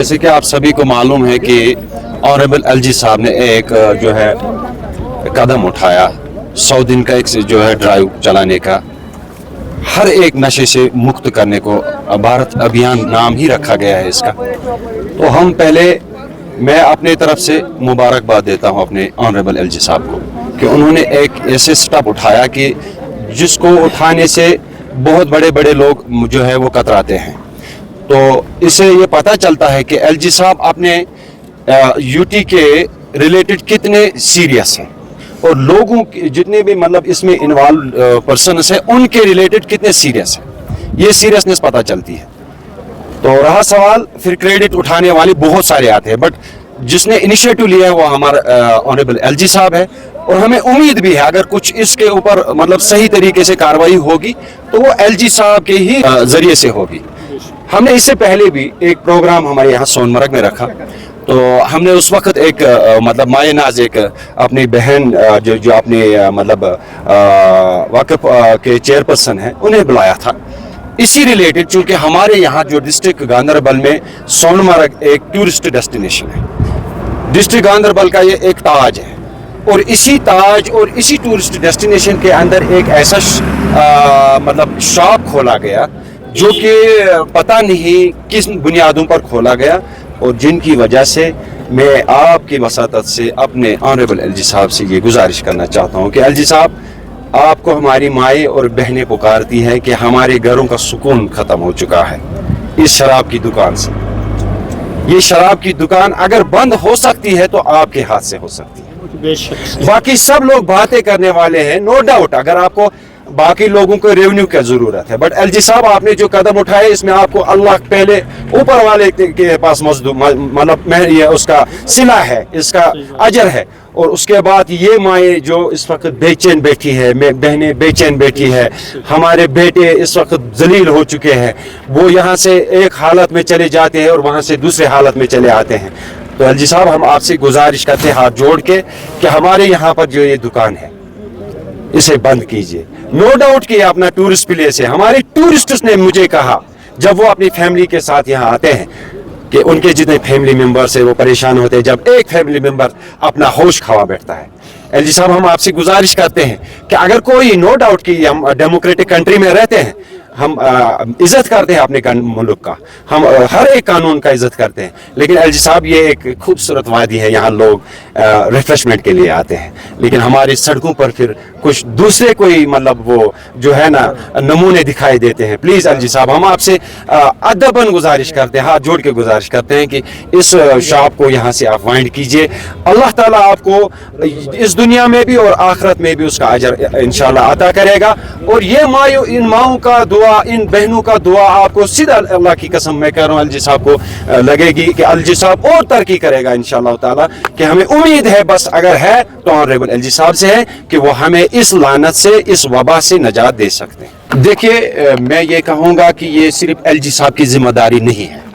जैसे कि आप सभी को मालूम है कि ऑनरेबल एलजी साहब ने एक जो है कदम उठाया 100 दिन का एक जो है ड्राइव चलाने का, हर एक नशे से मुक्त करने को भारत अभियान नाम ही रखा गया है इसका। तो हम पहले मैं अपने तरफ से मुबारकबाद देता हूं अपने ऑनरेबल एलजी साहब को कि उन्होंने एक ऐसे स्टेप उठाया कि जिसको उठाने से बहुत बड़े बड़े लोग जो है वो कतराते हैं। तो इससे ये पता चलता है कि एलजी साहब अपने यूटी के रिलेटेड कितने सीरियस हैं और लोगों जितने भी मतलब इसमें इन्वॉल्व पर्सन्स हैं उनके रिलेटेड कितने सीरियस हैं, ये सीरियसनेस पता चलती है। तो रहा सवाल फिर क्रेडिट उठाने वाले बहुत सारे आते हैं, बट जिसने इनिशिएटिव लिया है वो हमारा ऑनरेबल एलजी साहब है और हमें उम्मीद भी है अगर कुछ इसके ऊपर मतलब सही तरीके से कार्रवाई होगी तो वो एलजी साहब के ही जरिए से होगी। हमने इससे पहले भी एक प्रोग्राम हमारे यहाँ सोनमर्ग में रखा, तो हमने उस वक्त एक मतलब मायनाज एक अपनी बहन जो अपने मतलब वक्फ के चेयरपर्सन है उन्हें बुलाया था इसी रिलेटेड, चूंकि हमारे यहाँ जो डिस्ट्रिक्ट गांधरबल में सोनमर्ग एक टूरिस्ट डेस्टिनेशन है। डिस्ट्रिक्ट गांधरबल का ये एक ताज है और इसी ताज और इसी टूरिस्ट डेस्टिनेशन के अंदर एक ऐसा मतलब शॉप खोला गया जो कि पता नहीं किस बुनियादों पर खोला गया और जिनकी वजह से मैं आपकी वसातत से अपने ऑनरेबल एलजी साहब से ये गुजारिश करना चाहता हूँ कि एलजी साहब आपको हमारी माएँ और बहनें पुकारती हैं कि हमारे घरों का सुकून ख़त्म हो चुका है इस शराब की दुकान से। ये शराब की दुकान अगर बंद हो सकती है तो आपके हाथ से हो सकती है। बाकी सब लोग बातें करने वाले हैं, नो डाउट, अगर आपको बाकी लोगों को रेवेन्यू की जरूरत है, बट एलजी साहब आपने जो कदम उठाए इसमें आपको अल्लाह पहले ऊपर वाले के पास मतलब ये उसका सिला है, इसका अजर है। और उसके बाद ये माएँ जो इस वक्त बेचैन बैठी है, बहनें बेचैन बैठी है, हमारे बेटे इस वक्त जलील हो चुके हैं, वो यहाँ से एक हालत में चले जाते हैं और वहाँ से दूसरे हालत में चले आते हैं। तो एलजी साहब हम आपसे गुजारिश करते हैं हाथ जोड़ के कि हमारे यहाँ पर जो ये दुकान है इसे बंद कीजिए। नो डाउट कि अपना टूरिस्ट प्लेस है। हमारे टूरिस्ट्स ने मुझे कहा जब वो अपनी फैमिली के साथ यहाँ आते हैं कि उनके जितने फैमिली मेंबर्स है वो परेशान होते हैं जब एक फैमिली मेंबर अपना होश खवा बैठता है। एलजी साहब हम आपसे गुजारिश करते हैं कि अगर कोई, नो डाउट कि हम डेमोक्रेटिक कंट्री में रहते हैं, हम इज्जत करते हैं अपने मुल्क का, हम हर एक कानून का इज्जत करते हैं, लेकिन एलजी साहब ये एक खूबसूरत वादी है, यहाँ लोग रिफ्रेशमेंट के लिए आते हैं, लेकिन हमारी सड़कों पर फिर कुछ दूसरे कोई मतलब वो जो है ना नमूने दिखाई देते हैं। प्लीज़ एलजी साहब हम आपसे अदबन गुजारिश करते हैं, हाथ जोड़ के गुजारिश करते हैं कि इस शॉप को यहाँ से आप वाइंड कीजिए। अल्लाह ताला आपको इस दुनिया में भी और आखिरत में भी उसका अजर इंशाल्लाह अता करेगा। और ये माँ, इन माओं का दुआ, इन बहनों का दुआ आपको सीधा अल्लाह की कसम मैं कह रहा हूँ एलजी साहब को लगेगी कि एलजी साहब और तरक्की करेगा इंशाल्लाह ताला, कि हमें उम्मीद है बस अगर है तो ऑनरेबल एलजी साहब से है कि वो हमें इस लानत से, इस वबा से नजात दे सकते हैं। देखिए मैं ये कहूँगा कि ये सिर्फ एलजी साहब की जिम्मेदारी नहीं है।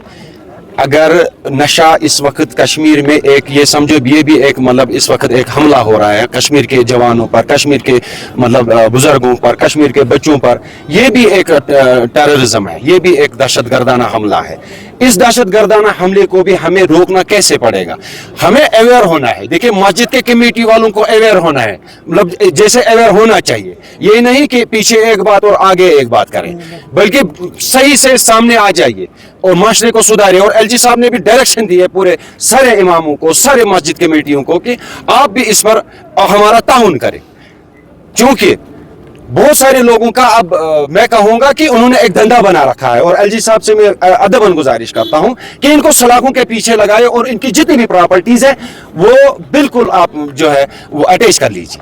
अगर नशा इस वक्त कश्मीर में एक, ये समझो ये भी एक मतलब इस वक्त एक हमला हो रहा है कश्मीर के जवानों पर, कश्मीर के मतलब बुजुर्गों पर, कश्मीर के बच्चों पर, ये भी एक टेररिज्म है, ये भी एक दहशतगर्दाना हमला है। इस दहशतगर्दाना हमले को भी हमें रोकना कैसे पड़ेगा? हमें अवेयर होना है। देखिए मस्जिद के कमेटी वालों को अवेयर होना है, मतलब जैसे अवेयर होना चाहिए, ये नहीं कि पीछे एक बात और आगे एक बात करें, बल्कि सही से सामने आ जाइए और माशरे को सुधारें। और एलजी साहब ने भी डायरेक्शन दी है पूरे सारे इमामों को, सारे मस्जिद कमेटियों को कि आप भी इस पर हमारा ताउन करें, क्योंकि बहुत सारे लोगों का अब मैं कहूंगा कि उन्होंने एक धंधा बना रखा है। और एलजी साहब से मैं अदबन गुजारिश करता हूं कि इनको सलाखों के पीछे लगाए और इनकी जितनी भी प्रॉपर्टीज है वो बिल्कुल आप जो है वो अटैच कर लीजिए।